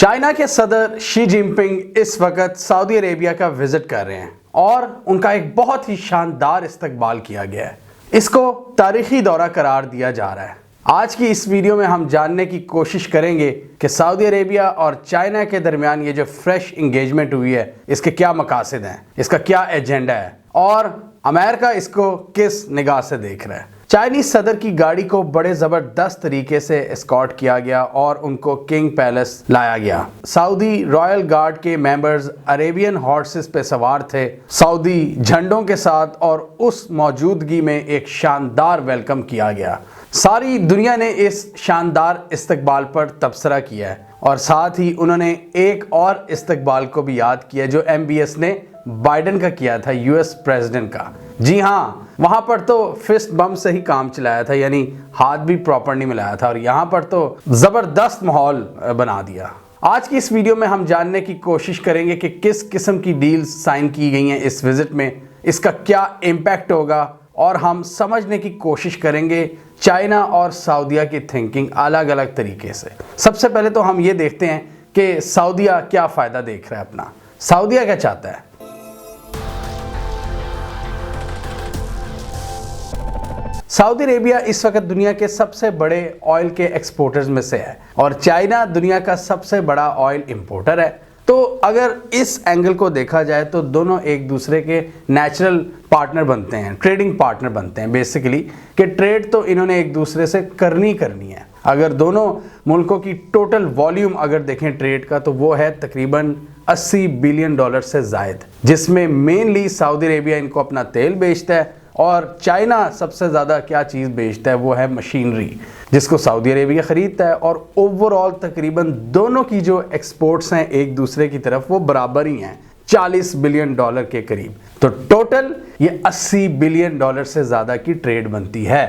China के सदर Xi Jinping इस वक्त सऊदी अरेबिया का विजिट कर रहे हैं और उनका एक बहुत ही शानदार इस्तकबाल किया गया है। इसको तारीखी दौरा करार दिया जा रहा है। आज की इस वीडियो में हम जानने की कोशिश करेंगे कि सऊदी अरेबिया और चाइना के दरमियान ये जो फ्रेश इंगेजमेंट हुई है इसके क्या मकासद हैं, इसका क्या एजेंडा है और अमेरिका इसको किस निगाह से देख रहा है। चाइनीज सदर की गाड़ी को बड़े ज़बरदस्त तरीके से एस्कॉर्ट किया गया और उनको किंग पैलेस लाया गया। सऊदी रॉयल गार्ड के मेंबर्स अरेबियन हॉर्सेस पे सवार थे, सऊदी झंडों के साथ, और उस मौजूदगी में एक शानदार वेलकम किया गया। सारी दुनिया ने इस शानदार इस्तकबाल पर तबसरा किया है और साथ ही उन्होंने एक और इस्तकबाल को भी याद किया जो MBS ने बाइडेन का किया था, US प्रेसिडेंट का। जी हाँ, वहां पर तो फिस्ट बम से ही काम चलाया था, यानी हाथ भी प्रॉपर नहीं मिलाया था, और यहाँ पर तो जबरदस्त माहौल बना दिया। आज की इस वीडियो में हम जानने की कोशिश करेंगे कि किस किस्म की डील्स साइन की गई हैं इस विजिट में, इसका क्या इम्पैक्ट होगा, और हम समझने की कोशिश करेंगे चाइना और सऊदीया की थिंकिंग अलग अलग तरीके से। सबसे पहले तो हम ये देखते हैं कि सऊदीया क्या फ़ायदा देख रहा है अपना। सऊदीया क्या चाहता है? सऊदी अरेबिया इस वक्त दुनिया के सबसे बड़े ऑयल के एक्सपोर्टर्स में से है और चाइना दुनिया का सबसे बड़ा ऑयल इंपोर्टर है। तो अगर इस एंगल को देखा जाए तो दोनों एक दूसरे के नेचुरल पार्टनर बनते हैं, ट्रेडिंग पार्टनर बनते हैं बेसिकली, कि ट्रेड तो इन्होंने एक दूसरे से करनी है। अगर दोनों मुल्कों की टोटल वॉल्यूम अगर देखें ट्रेड का तो वो है तकरीबन $80 बिलियन से ज़ायद, जिसमें मेनली सऊदी अरेबिया इनको अपना तेल बेचता है और चाइना सबसे ज़्यादा क्या चीज़ बेचता है वो है मशीनरी, जिसको सऊदी अरेबिया ख़रीदता है। और ओवरऑल तकरीबन दोनों की जो एक्सपोर्ट्स हैं एक दूसरे की तरफ वो बराबर ही हैं, $40 बिलियन के करीब। तो टोटल ये $80 बिलियन से ज़्यादा की ट्रेड बनती है।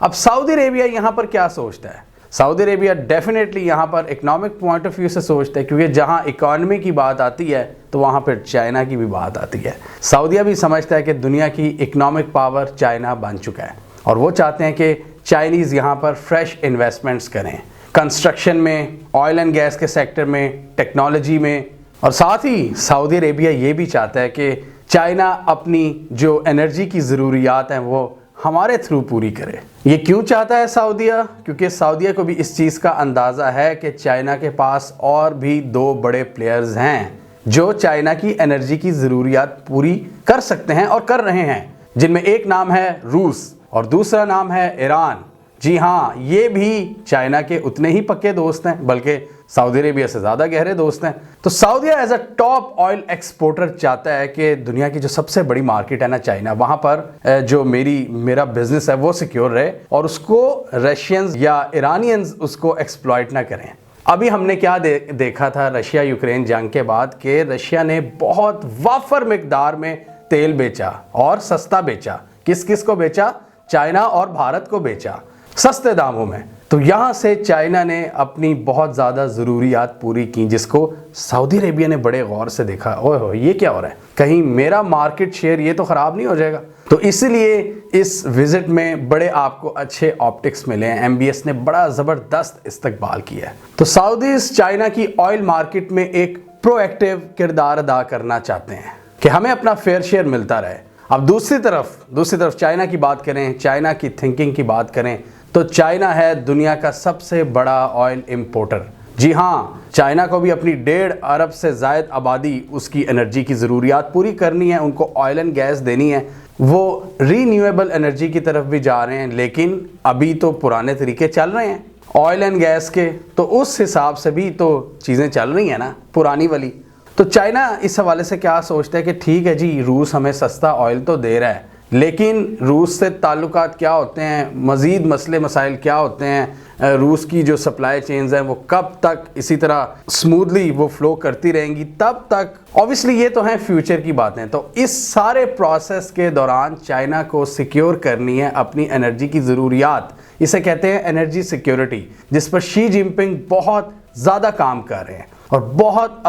अब सऊदी अरेबिया यहाँ पर क्या सोचता है? सऊदी अरेबिया डेफिनेटली यहाँ पर इकोनॉमिक पॉइंट ऑफ व्यू से सोचता है, क्योंकि जहाँ इकोनॉमी की बात आती है तो वहाँ पर चाइना की भी बात आती है। सऊदीया भी समझता है कि दुनिया की इकोनॉमिक पावर चाइना बन चुका है और वो चाहते हैं कि चाइनीज़ यहाँ पर फ्रेश इन्वेस्टमेंट्स करें, कंस्ट्रक्शन में, ऑयल एंड गैस के सेक्टर में, टेक्नोलॉजी में। और साथ ही सऊदी अरेबिया ये भी चाहता है कि चाइना अपनी जो एनर्जी की ज़रूरियात हैं वो हमारे थ्रू पूरी करे। ये क्यों चाहता है सऊदीया? क्योंकि सऊदीया को भी इस चीज़ का अंदाज़ा है कि चाइना के पास और भी दो बड़े प्लेयर्स हैं जो चाइना की एनर्जी की ज़रूरियात पूरी कर सकते हैं और कर रहे हैं, जिनमें एक नाम है रूस और दूसरा नाम है ईरान। जी हाँ, ये भी चाइना के उतने ही पक्के दोस्त हैं, बल्कि सऊदी अरेबिया से ज़्यादा गहरे दोस्त हैं। तो Saudia as a top oil exporter चाहता है कि दुनिया की जो सबसे बड़ी मार्केट है ना चाइना, वहाँ पर जो मेरा बिजनेस है वो सिक्योर रहे और उसको रशियंस या ईरानियंस उसको एक्सप्लॉइट ना करें। अभी हमने क्या देखा था रशिया यूक्रेन जंग के बाद कि रशिया ने बहुत वाफर मिकदार में तेल बेचा और सस्ता बेचा। किस किस को बेचा? चाइना और भारत को बेचा सस्ते दामों में। तो यहाँ से चाइना ने अपनी बहुत ज़्यादा ज़रूरियात पूरी की, जिसको सऊदी अरेबिया ने बड़े गौर से देखा। ओए हो, ये क्या हो रहा है, कहीं मेरा मार्केट शेयर ये तो ख़राब नहीं हो जाएगा। तो इसलिए इस विज़िट में बड़े आपको अच्छे ऑप्टिक्स मिले हैं। MBS ने बड़ा ज़बरदस्त इस्तकबाल किया है। तो सऊदीज़ चाइना की ऑयल मार्केट में एक प्रोएक्टिव किरदार अदा करना चाहते हैं कि हमें अपना फेयर शेयर मिलता रहे। अब दूसरी तरफ चाइना की बात करें, चाइना की थिंकिंग की बात करें तो चाइना है दुनिया का सबसे बड़ा ऑयल इंपोर्टर। जी हाँ, चाइना को भी अपनी 1.5 अरब से ज़ायद आबादी उसकी एनर्जी की ज़रूरियात पूरी करनी है, उनको ऑयल एंड गैस देनी है। वो रीन्यूएबल एनर्जी की तरफ भी जा रहे हैं, लेकिन अभी तो पुराने तरीके चल रहे हैं ऑयल एंड गैस के, तो उस हिसाब से भी तो चीज़ें चल रही हैं ना पुरानी वाली। तो चाइना इस हवाले से क्या सोचता है कि ठीक है जी, रूस हमें सस्ता ऑयल तो दे रहा है, लेकिन रूस से ताल्लुकात क्या होते हैं, मज़ीद मसले मसाइल क्या होते हैं, रूस की जो सप्लाई चेन्स हैं वो कब तक इसी तरह स्मूथली वो फ्लो करती रहेंगी, तब तक ऑब्वियसली ये तो हैं फ्यूचर की बातें। तो इस सारे प्रोसेस के दौरान चाइना को सिक्योर करनी है अपनी एनर्जी की ज़रूरियात। इसे कहते हैं एनर्जी सिक्योरिटी, जिस पर शी जिनपिंग बहुत ज़्यादा काम कर रहे हैं और बहुत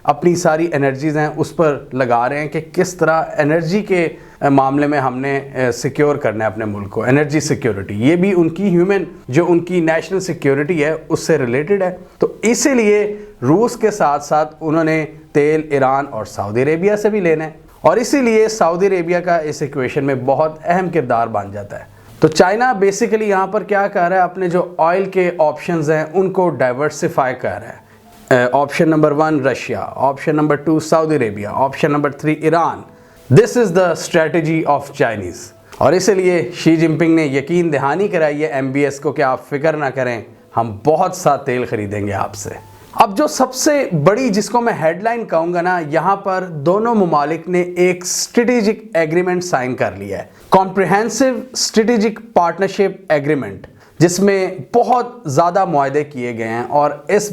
अपनी सारी एनर्जीज़ हैं उस पर लगा रहे हैं कि किस तरह एनर्जी के मामले में हमने सिक्योर करना है अपने मुल्क को। एनर्जी सिक्योरिटी ये भी उनकी उनकी नेशनल सिक्योरिटी है, उससे रिलेटेड है। तो इसीलिए रूस के साथ साथ उन्होंने तेल ईरान और सऊदी अरेबिया से भी लेना है, और इसीलिए सऊदी अरेबिया का इस इक्वेशन में बहुत अहम किरदार बन जाता है। तो चाइना बेसिकली यहाँ पर क्या कर रहा है, अपने जो ऑयल के ऑप्शंस हैं उनको डाइवर्सिफाई कर रहा है। Option number 1 Russia, option number 2 Saudi Arabia, option number 3 Iran. This is the strategy of Chinese. और इसलिए शी जिनपिंग ने यकीन दहानी कराई है MBS को कि आप फिक्र ना करें, हम बहुत सा तेल खरीदेंगे आपसे। अब जो सबसे बड़ी जिसको मैं हेडलाइन कहूँगा ना, यहाँ पर दोनों ममालिक ने एक स्ट्रेटेजिक एग्रीमेंट साइन कर लिया है, कॉम्प्रिहेंसिव स्ट्रेटेजिक पार्टनरशिप एग्रीमेंट, जिसमें बहुत ज़्यादा मुआहदे किए गए हैं। और इस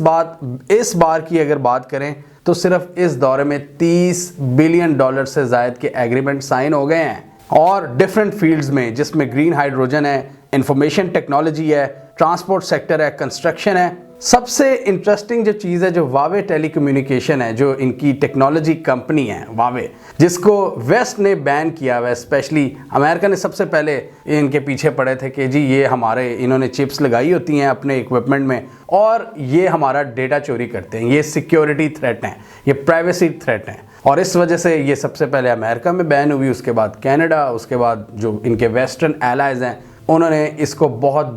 बार की अगर बात करें तो सिर्फ इस दौरे में $30 बिलियन से ज़ायद के एग्रीमेंट साइन हो गए हैं, और डिफरेंट फील्ड्स में, जिसमें ग्रीन हाइड्रोजन है, इंफॉर्मेशन टेक्नोलॉजी है, ट्रांसपोर्ट सेक्टर है, कंस्ट्रक्शन है। सबसे इंटरेस्टिंग जो चीज़ है, जो वावे टेलीकम्युनिकेशन है, जो इनकी टेक्नोलॉजी कंपनी है वावे, जिसको वेस्ट ने बैन किया हुआ है। स्पेशली अमेरिका ने सबसे पहले इनके पीछे पड़े थे कि जी ये हमारे, इन्होंने चिप्स लगाई होती हैं अपने इक्विपमेंट में और ये हमारा डेटा चोरी करते हैं, ये सिक्योरिटी थ्रेट हैं, ये प्राइवेसी थ्रेट हैं। और इस वजह से ये सबसे पहले अमेरिका में बैन हुई, उसके बाद कनाडा, उसके बाद जो इनके वेस्टर्न एलाइज हैं उन्होंने इसको बहुत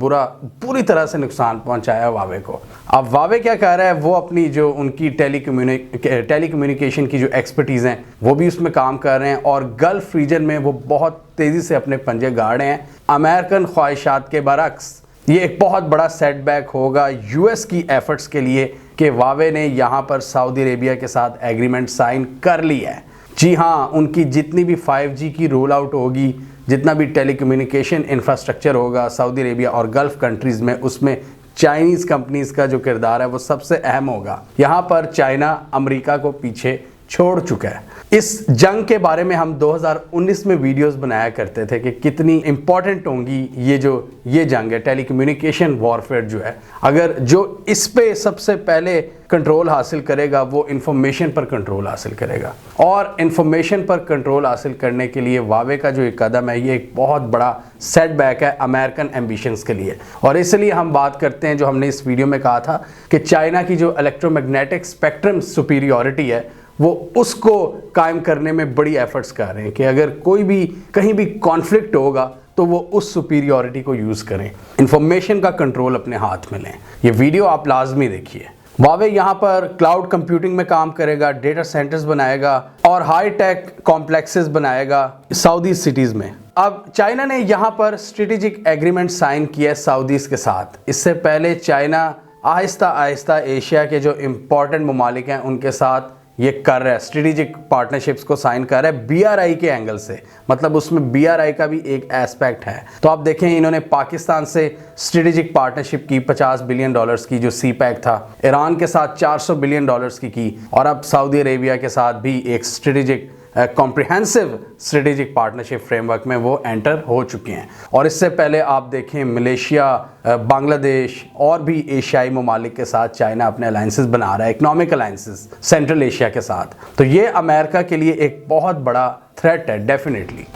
पूरी तरह से नुकसान पहुंचाया वावे को। अब वावे क्या कर रहा है, वो अपनी जो उनकी टेलीकम्युनिकेशन की जो एक्सपर्टीज़ हैं वो भी उसमें काम कर रहे हैं, और गल्फ रीजन में वो बहुत तेज़ी से अपने पंजे गाड़ रहे हैं। अमेरिकन ख्वाहिशात के बरक्स ये एक बहुत बड़ा सेटबैक होगा US की एफर्ट्स के लिए कि वावे ने यहाँ पर सऊदी अरेबिया के साथ एग्रीमेंट साइन कर लिया है। जी हाँ, उनकी जितनी भी 5G की रोल आउट होगी, जितना भी टेलीकम्युनिकेशन इंफ्रास्ट्रक्चर होगा सऊदी अरेबिया और गल्फ कंट्रीज़ में, उसमें चाइनीज़ कंपनीज़ का जो किरदार है वो सबसे अहम होगा। यहाँ पर चाइना अमेरिका को पीछे छोड़ चुका है। इस जंग के बारे में हम 2019 में वीडियोस बनाया करते थे कि कितनी इंपॉर्टेंट होंगी ये जंग है, टेलीकम्युनिकेशन वॉरफेयर जो है। अगर जो इस पे सबसे पहले कंट्रोल हासिल करेगा वो इंफॉर्मेशन पर कंट्रोल हासिल करेगा, और इंफॉर्मेशन पर कंट्रोल हासिल करने के लिए वावे का जो एक कदम है ये एक बहुत बड़ा सेटबैक है अमेरिकन एम्बिशंस के लिए। और इसलिए हम बात करते हैं, जो हमने इस वीडियो में कहा था कि चाइना की जो इलेक्ट्रोमैग्नेटिक स्पेक्ट्रम सुपीरियॉरिटी है वो उसको कायम करने में बड़ी एफर्ट्स कर रहे हैं कि अगर कोई भी कहीं भी कॉन्फ्लिक्ट होगा तो वो उस सुपीरियॉरिटी को यूज़ करें, इंफॉर्मेशन का कंट्रोल अपने हाथ में लें। ये वीडियो आप लाजमी देखिए। वावे यहाँ पर क्लाउड कंप्यूटिंग में काम करेगा, डेटा सेंटर्स बनाएगा और हाई टेक कॉम्प्लेक्सेस बनाएगा सऊदी सिटीज़ में। अब चाइना ने यहाँ पर स्ट्रेटेजिक एग्रीमेंट साइन किया है सऊदीज़ के साथ। इससे पहले चाइना आहिस्ता आहिस्ता एशिया के जो इम्पोर्टेंट ममालिक हैं उनके साथ ये कर रहा है, स्ट्रेटेजिक पार्टनरशिप्स को साइन कर रहा है BRI के एंगल से, मतलब उसमें BRI का भी एक एस्पेक्ट है। तो आप देखें, इन्होंने पाकिस्तान से स्ट्रेटेजिक पार्टनरशिप की $50 बिलियन की, जो CPEC था, ईरान के साथ $400 बिलियन की, और अब सऊदी अरेबिया के साथ भी एक strategic comprehensive strategic partnership framework में वो एंटर हो चुके हैं। और इससे पहले आप देखें मलेशिया, बांग्लादेश और भी एशियाई ममालिक के साथ चाइना अपने अलायंसेस बना रहा है, इकोनॉमिक अलायंसेस सेंट्रल एशिया के साथ। तो ये अमेरिका के लिए एक बहुत बड़ा थ्रेट है डेफिनेटली।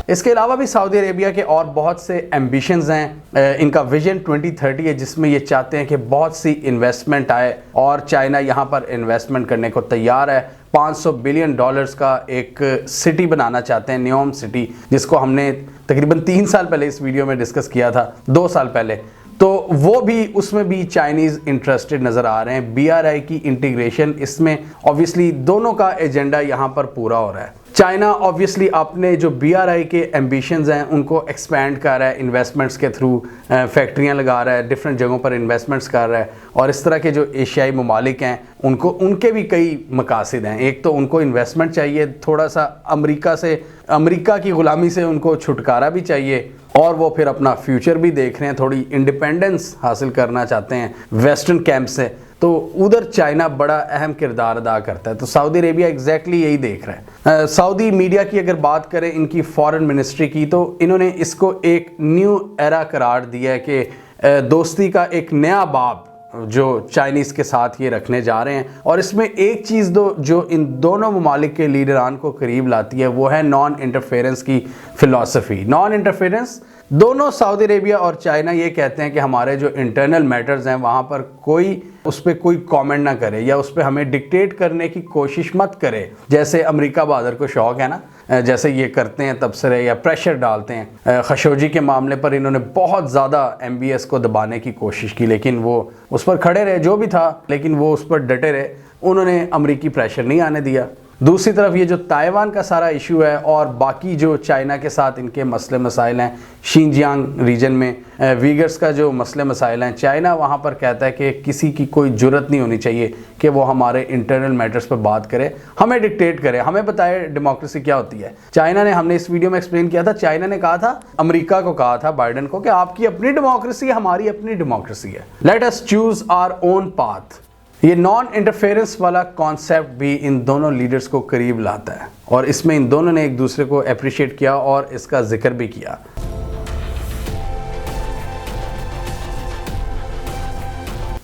इसके अलावा भी सऊदी अरेबिया के और बहुत से एम्बिशंस हैं। इनका विजन 2030 है, जिसमें ये चाहते हैं कि बहुत सी इन्वेस्टमेंट आए, और चाइना यहाँ पर इन्वेस्टमेंट करने को तैयार है। $500 बिलियन का एक सिटी बनाना चाहते हैं, न्योम सिटी, जिसको हमने तकरीबन 3 साल पहले इस वीडियो में डिस्कस किया था, 2 साल पहले। तो वो भी, उसमें भी चाइनीज़ इंटरेस्टेड नज़र आ रहे हैं। BRI की इंटीग्रेशन, इसमें ऑब्वियसली दोनों का एजेंडा यहाँ पर पूरा हो रहा है। चाइना ऑब्वियसली अपने जो BRI के एम्बिशंस हैं उनको एक्सपेंड कर रहा है, इन्वेस्टमेंट्स के थ्रू फैक्ट्रियाँ लगा रहा है, डिफरेंट जगहों पर इन्वेस्टमेंट्स कर रहा है। और इस तरह के जो एशियाई ममालिक हैं उनके भी कई मकासद हैं। एक तो उनको इन्वेस्टमेंट चाहिए, थोड़ा सा अमेरिका की ग़ुलामी से उनको छुटकारा भी चाहिए, और वो फिर अपना फ्यूचर भी देख रहे हैं, थोड़ी इंडिपेंडेंस हासिल करना चाहते हैं वेस्टर्न कैंप से। तो उधर चाइना बड़ा अहम किरदार अदा करता है। तो सऊदी अरेबिया एग्जैक्टली यही देख रहा है। सऊदी मीडिया की अगर बात करें, इनकी फॉरेन मिनिस्ट्री की, तो इन्होंने इसको एक न्यू एरा करार दिया है कि दोस्ती का एक नया बाब जो चाइनीज़ के साथ ये रखने जा रहे हैं। और इसमें एक चीज़ जो इन दोनों ममालिक के लीडरान को करीब लाती है वो है नॉन इंटरफेरेंस की फ़िलॉसफी। नॉन इंटरफेरेंस दोनों सऊदी अरेबिया और चाइना ये कहते हैं कि हमारे जो इंटरनल मैटर्स हैं वहाँ पर कोई उस पर कोई कमेंट ना करे या उस पर हमें डिक्टेट करने की कोशिश मत करे, जैसे अमेरिका बहादुर को शौक है ना, जैसे ये करते हैं तबसरे या प्रेशर डालते हैं। खशोगी के मामले पर इन्होंने बहुत ज़्यादा MBS को दबाने की कोशिश की, लेकिन वो उस पर खड़े रहे, जो भी था, लेकिन वो उस पर डटे रहे, उन्होंने अमेरिकी प्रेशर नहीं आने दिया। दूसरी तरफ ये जो ताइवान का सारा इशू है और बाकी जो चाइना के साथ इनके मसले मसाइल हैं, शिनजियांग रीजन में वीगर्स का जो मसले मसाइल हैं, चाइना वहाँ पर कहता है कि किसी की कोई जुर्रत नहीं होनी चाहिए कि वो हमारे इंटरनल मैटर्स पर बात करे, हमें डिक्टेट करे, हमें बताए डेमोक्रेसी क्या होती है। चाइना ने, हमने इस वीडियो में एक्सप्लेन किया था, चाइना ने कहा था, अमेरिका को कहा था, बाइडेन को, कि आपकी अपनी डेमोक्रेसी है, हमारी अपनी डेमोक्रेसी है, let us choose our own path. ये नॉन इंटरफेरेंस वाला कॉन्सेप्ट भी इन दोनों लीडर्स को करीब लाता है और इसमें इन दोनों ने एक दूसरे को अप्रिशिएट किया और इसका जिक्र भी किया।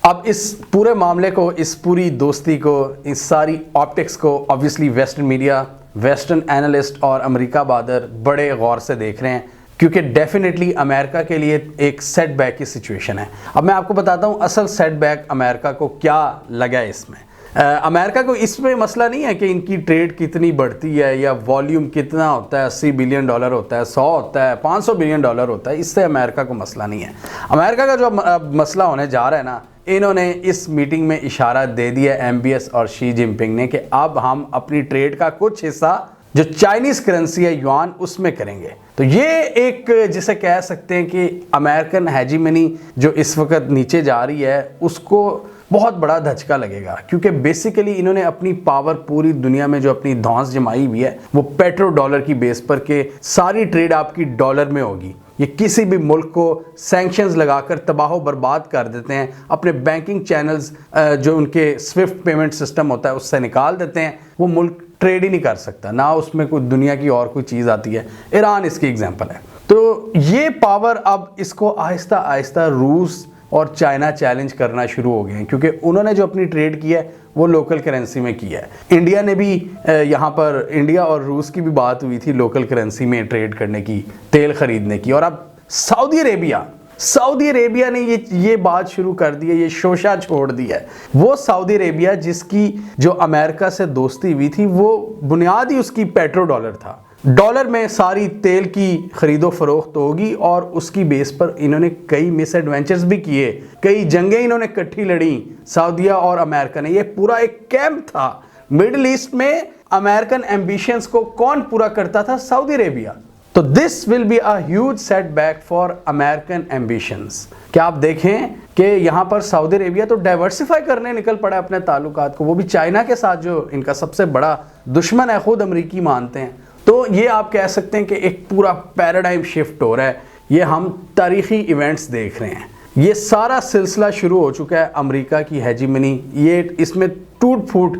अब इस पूरे मामले को, इस पूरी दोस्ती को, इस सारी ऑप्टिक्स को obviously western media, western analyst और अमेरिका बहादुर बड़े गौर से देख रहे हैं, क्योंकि डेफिनेटली अमेरिका के लिए एक सेटबैक की सिचुएशन है। अब मैं आपको बताता हूँ असल सेटबैक अमेरिका को क्या लगा है इसमें। अमेरिका को इसमें मसला नहीं है कि इनकी ट्रेड कितनी बढ़ती है या वॉल्यूम कितना होता है, 80 बिलियन डॉलर होता है, 100 होता है, 500 बिलियन डॉलर होता है, इससे अमेरिका को मसला नहीं है। अमेरिका का जो मसला होने जा रहा है ना, इन्होंने इस मीटिंग में इशारा दे दिया MBS और शी जिनपिंग ने कि अब हम अपनी ट्रेड का कुछ हिस्सा जो चाइनीज करेंसी है युआन, उसमें करेंगे। तो ये एक, जिसे कह सकते हैं कि अमेरिकन हेजीमनी जो इस वक्त नीचे जा रही है, उसको बहुत बड़ा धचका लगेगा, क्योंकि बेसिकली इन्होंने अपनी पावर पूरी दुनिया में जो अपनी धौंस जमाई हुई है वो पेट्रो डॉलर की बेस पर के सारी ट्रेड आपकी डॉलर में होगी। ये किसी भी मुल्क को सैंक्शंस लगाकर तबाह बर्बाद कर देते हैं, अपने बैंकिंग चैनल्स जो उनके स्विफ्ट पेमेंट सिस्टम होता है उससे निकाल देते हैं, वो मुल्क ट्रेड ही नहीं कर सकता, ना उसमें कोई दुनिया की और कोई चीज़ आती है। ईरान इसकी एग्जांपल है। तो ये पावर अब इसको आहिस्ता आहिस्ता रूस और चाइना चैलेंज करना शुरू हो गए हैं, क्योंकि उन्होंने जो अपनी ट्रेड की है वो लोकल करेंसी में की है। इंडिया ने भी यहाँ पर, इंडिया और रूस की भी बात हुई थी लोकल करेंसी में ट्रेड करने की, तेल खरीदने की। और अब सऊदी अरेबिया ने ये बात शुरू कर दी है, ये शोशा छोड़ दिया है। वो सऊदी अरेबिया जिसकी जो अमेरिका से दोस्ती हुई थी, वो बुनियाद ही उसकी पेट्रो डॉलर था। डॉलर में सारी तेल की खरीदो फरोख्त होगी और उसकी बेस पर इन्होंने कई मिस एडवेंचर्स भी किए, कई जंगें इन्होंने इकट्ठी लड़ी, सऊदीया और अमेरिका ने। ये पूरा एक कैंप था मिडिल ईस्ट में। अमेरिकन एम्बिशंस को कौन पूरा करता था? Saudi Arabia. तो this will be a huge setback for American ambitions. क्या आप देखें कि यहाँ पर सऊदी अरेबिया तो डाइवर्सिफाई करने निकल पड़ा अपने ताल्लुकात को, वो भी चाइना के साथ जो इनका सबसे बड़ा दुश्मन है, खुद अमरीकी मानते हैं। तो ये आप कह सकते हैं कि एक पूरा पैराडाइम शिफ्ट हो रहा है। ये हम तारीखी इवेंट्स देख रहे हैं, ये सारा सिलसिला शुरू हो चुका है। अमेरिका की हेजीमनी ये इसमें टूट फूट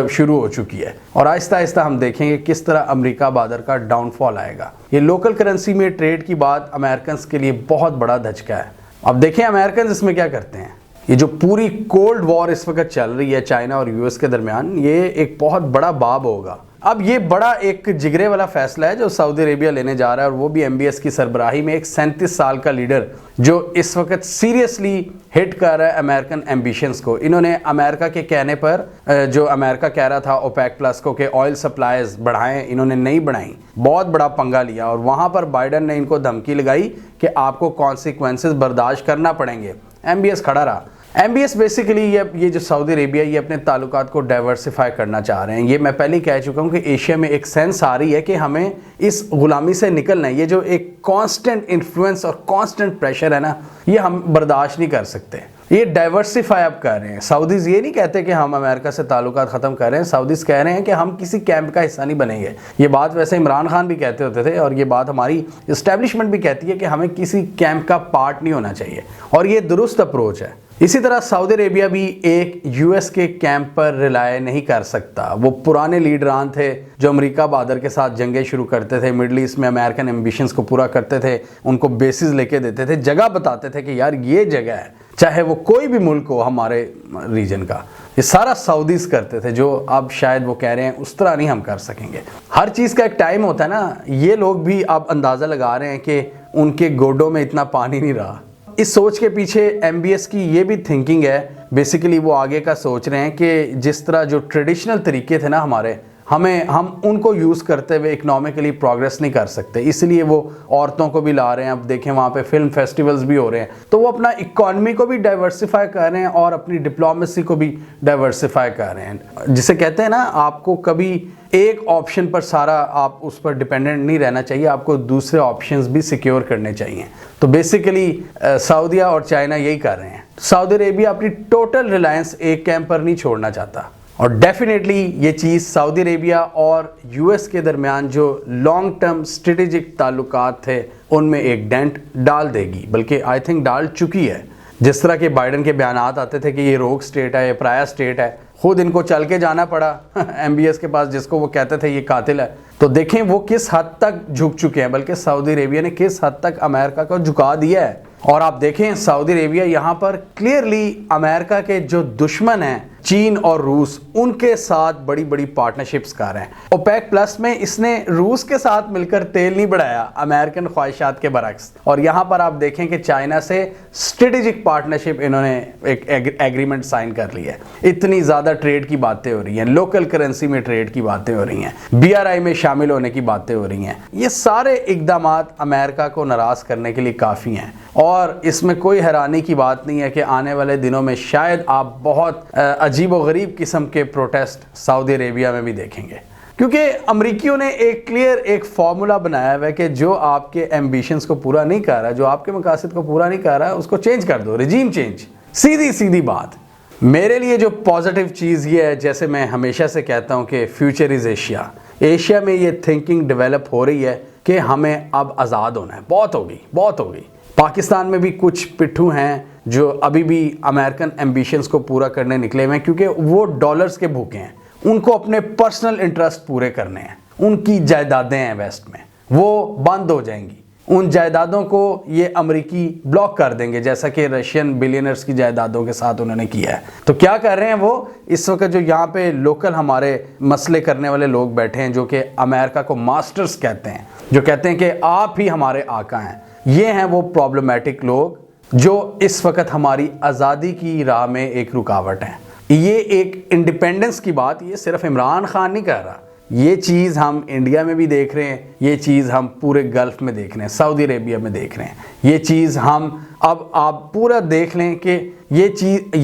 शुरू हो चुकी है और आहिस्ता आहिस्ता हम देखेंगे किस तरह अमेरिका बहादुर का डाउनफॉल आएगा। ये लोकल करेंसी में ट्रेड की बात अमेरिकन के लिए बहुत बड़ा धचका है। अब देखें अमेरिकन इसमें क्या करते हैं। ये जो पूरी कोल्ड वॉर इस वक्त चल रही है चाइना और यूएस के दरमियान, ये एक बहुत बड़ा बाब होगा। अब ये बड़ा एक जिगरे वाला फैसला है जो सऊदी अरेबिया लेने जा रहा है, और वो भी MBS की सरबराही में एक 37 साल का लीडर जो इस वक्त सीरियसली हिट कर रहा है अमेरिकन एम्बिशंस को। इन्होंने अमेरिका के कहने पर, जो अमेरिका कह रहा था ओपेक प्लस को कि ऑयल सप्लाईज बढ़ाएं, इन्होंने नहीं बढ़ाई, बहुत बड़ा पंगा लिया। और वहाँ पर बाइडन ने इनको धमकी लगाई कि आपको कॉन्सिक्वेंसेस बर्दाश्त करना पड़ेंगे। MBS खड़ा रहा। MBS बेसिकली ये जो सऊदी अरेबिया ये अपने ताल्लुकात को डाइवर्सिफाई करना चाह रहे हैं। ये मैं पहले ही कह चुका हूँ कि एशिया में एक सेंस आ रही है कि हमें इस गुलामी से निकलना है। ये जो एक कांस्टेंट इन्फ्लुएंस और कांस्टेंट प्रेशर है ना, ये हम बर्दाश्त नहीं कर सकते। ये डाइवर्सिफाई अब कर रहे हैं। सऊदीज ये नहीं कहते कि हम अमेरिका से ताल्लुकात ख़त्म कर रहे हैं, सऊदीज कह रहे हैं कि हम किसी कैंप का हिस्सा नहीं बनेंगे। ये बात वैसे इमरान खान भी कहते होते थे और ये बात हमारी इस्टेब्लिशमेंट भी कहती है कि हमें किसी कैंप का पार्ट नहीं होना चाहिए, और ये दुरुस्त अप्रोच है। इसी तरह सऊदी अरेबिया भी एक US के कैंप पर रिलाय नहीं कर सकता। वो पुराने लीडरान थे जो अमेरिका बहादुर के साथ जंगें शुरू करते थे, मिडल ईस्ट में अमेरिकन एम्बिशंस को पूरा करते थे, उनको बेसिस लेके देते थे, जगह बताते थे कि यार ये जगह है, चाहे वो कोई भी मुल्क हो हमारे रीजन का। ये सारा सऊदीज करते थे, जो अब शायद वो कह रहे हैं उस तरह नहीं हम कर सकेंगे। हर चीज़ का एक टाइम होता है ना। ये लोग भी अब अंदाज़ा लगा रहे हैं कि उनके गोडों में इतना पानी नहीं रहा। इस सोच के पीछे MBS की ये भी थिंकिंग है, बेसिकली वो आगे का सोच रहे हैं कि जिस तरह जो ट्रेडिशनल तरीके थे ना हमारे, हम उनको यूज़ करते हुए इकोनॉमिकली प्रोग्रेस नहीं कर सकते, इसलिए वो औरतों को भी ला रहे हैं। अब देखें वहाँ पे फिल्म फेस्टिवल्स भी हो रहे हैं, तो वो अपना इकॉनमी को भी डाइवर्सिफाई कर रहे हैं और अपनी डिप्लोमेसी को भी डाइवर्सिफाई कर रहे हैं। जिसे कहते हैं ना, आपको कभी एक ऑप्शन पर सारा आप उस पर डिपेंडेंट नहीं रहना चाहिए, आपको दूसरे ऑप्शंस भी सिक्योर करने चाहिए। तो बेसिकली सऊदीया और चाइना यही कर रहे हैं। सऊदी अरेबिया अपनी टोटल रिलायंस एक कैंप पर नहीं छोड़ना चाहता, और डेफिनेटली ये चीज़ सऊदी अरेबिया और US के दरमियान जो लॉन्ग टर्म स्ट्रेटेजिक ताल्लुकात थे उनमें एक डेंट डाल देगी, बल्कि आई थिंक डाल चुकी है। जिस तरह के बाइडन के बयानात आते थे कि ये रोग स्टेट है, ये पराया स्टेट है, खुद इनको चल के जाना पड़ा MBS के पास, जिसको वो कहते थे ये कातिल है। तो देखें वो किस हद तक झुक चुके हैं, बल्कि सऊदी अरेबिया ने किस हद तक अमेरिका को झुका दिया है। और आप देखें सऊदी अरेबिया यहाँ पर क्लियरली अमेरिका के जो दुश्मन हैं चीन और रूस, उनके साथ बड़ी बड़ी पार्टनरशिप्स कर रहे हैं। ओपेक प्लस में इसने रूस के साथ मिलकर तेल नहीं बढ़ाया, अमेरिकन ख्वाहिशात के बरक्स। और यहाँ पर आप देखें कि चाइना से स्ट्रेटेजिक पार्टनरशिप इन्होंने एक एग्रीमेंट साइन कर लिया है। इतनी ज़्यादा ट्रेड की बातें हो रही हैं, लोकल करेंसी में ट्रेड की बातें हो रही हैं, BRI में शामिल होने की बातें हो रही हैं। ये सारे इकदाम अमेरिका को नाराज़ करने के लिए काफ़ी हैं, और इसमें कोई हैरानी की बात नहीं है कि आने वाले दिनों में शायद आप बहुत अजीब व गरीब किस्म के प्रोटेस्ट सऊदी अरेबिया में भी देखेंगे, क्योंकि अमरीकियों ने एक क्लियर एक फार्मूला बनाया हुआ है कि जो आपके एम्बिशंस को पूरा नहीं कर रहा, जो आपके मकासद को पूरा नहीं कर रहा है, उसको चेंज कर दो, रिजीम चेंज। सीधी सीधी बात। मेरे लिए जो पॉजिटिव चीज़ ये है, जैसे मैं हमेशा से कहता हूँ कि फ्यूचर इज़ एशिया। एशिया में ये थिंकिंग डेवलप हो रही है कि हमें अब आज़ाद होना है। बहुत हो गई, बहुत हो गई। पाकिस्तान में भी कुछ पिट्ठू हैं जो अभी भी अमेरिकन एम्बिशंस को पूरा करने निकले हुए हैं, क्योंकि वो डॉलर्स के भूखे हैं, उनको अपने पर्सनल इंटरेस्ट पूरे करने हैं। उनकी जायदादें हैं वेस्ट में, वो बंद हो जाएंगी। उन जायदादों को ये अमरीकी ब्लॉक कर देंगे, जैसा कि रशियन बिलियनर्स की जायदादों के साथ उन्होंने किया है। तो क्या कर रहे हैं वो इस वक्त, जो यहाँ पे लोकल हमारे मसले करने वाले लोग बैठे हैं, जो कि अमेरिका को मास्टर्स कहते हैं, जो कहते हैं कि आप ही हमारे आका हैं, ये हैं वो प्रॉब्लमेटिक लोग जो इस वक्त हमारी आज़ादी की राह में एक रुकावट है। ये एक इंडिपेंडेंस की बात ये सिर्फ इमरान खान नहीं कर रहा, ये चीज़ हम इंडिया में भी देख रहे हैं, ये चीज़ हम पूरे गल्फ़ में देख रहे हैं, सऊदी अरेबिया में देख रहे हैं। ये चीज़ हम अब आप पूरा देख लें कि ये चीज़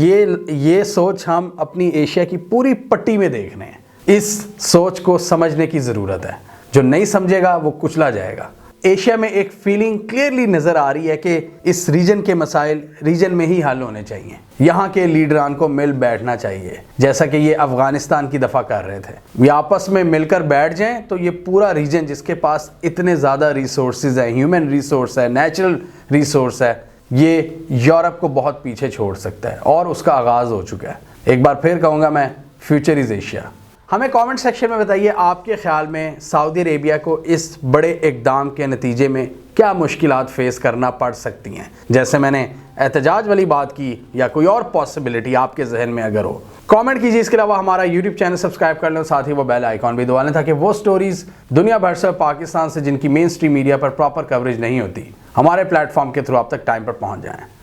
ये सोच हम अपनी एशिया की पूरी पट्टी में देख रहे हैं। इस सोच को समझने की ज़रूरत है, जो नहीं समझेगा वो कुचला जाएगा। एशिया में एक फीलिंग क्लियरली नज़र आ रही है कि इस रीजन के मसाइल रीजन में ही हल होने चाहिए, यहाँ के लीडरान को मिल बैठना चाहिए, जैसा कि ये अफ़गानिस्तान की दफ़ा कर रहे थे। ये आपस में मिलकर बैठ जाएं तो ये पूरा रीजन जिसके पास इतने ज़्यादा रिसोर्सेज है, ह्यूमन रिसोर्स है, नेचुरल रिसोर्स है, ये यूरोप को बहुत पीछे छोड़ सकता है, और उसका आगाज़ हो चुका है। एक बार फिर कहूँगा मैं, फ्यूचर इज़ एशिया। हमें कमेंट सेक्शन में बताइए आपके ख्याल में सऊदी अरेबिया को इस बड़े इक़दाम के नतीजे में क्या मुश्किलात फेस करना पड़ सकती हैं। जैसे मैंने एहतजाज वाली बात की, या कोई और पॉसिबिलिटी आपके जहन में अगर हो, कमेंट कीजिए। इसके अलावा हमारा यूट्यूब चैनल सब्सक्राइब कर लें, साथ ही वो बेल आइकॉन भी दबा लें, ताकि वो स्टोरीज़ दुनिया भर से, पाकिस्तान से, जिनकी मेन स्ट्रीम मीडिया पर प्रॉपर कवरेज नहीं होती, हमारे प्लेटफॉर्म के थ्रू आप तक टाइम पर पहुँच जाएँ।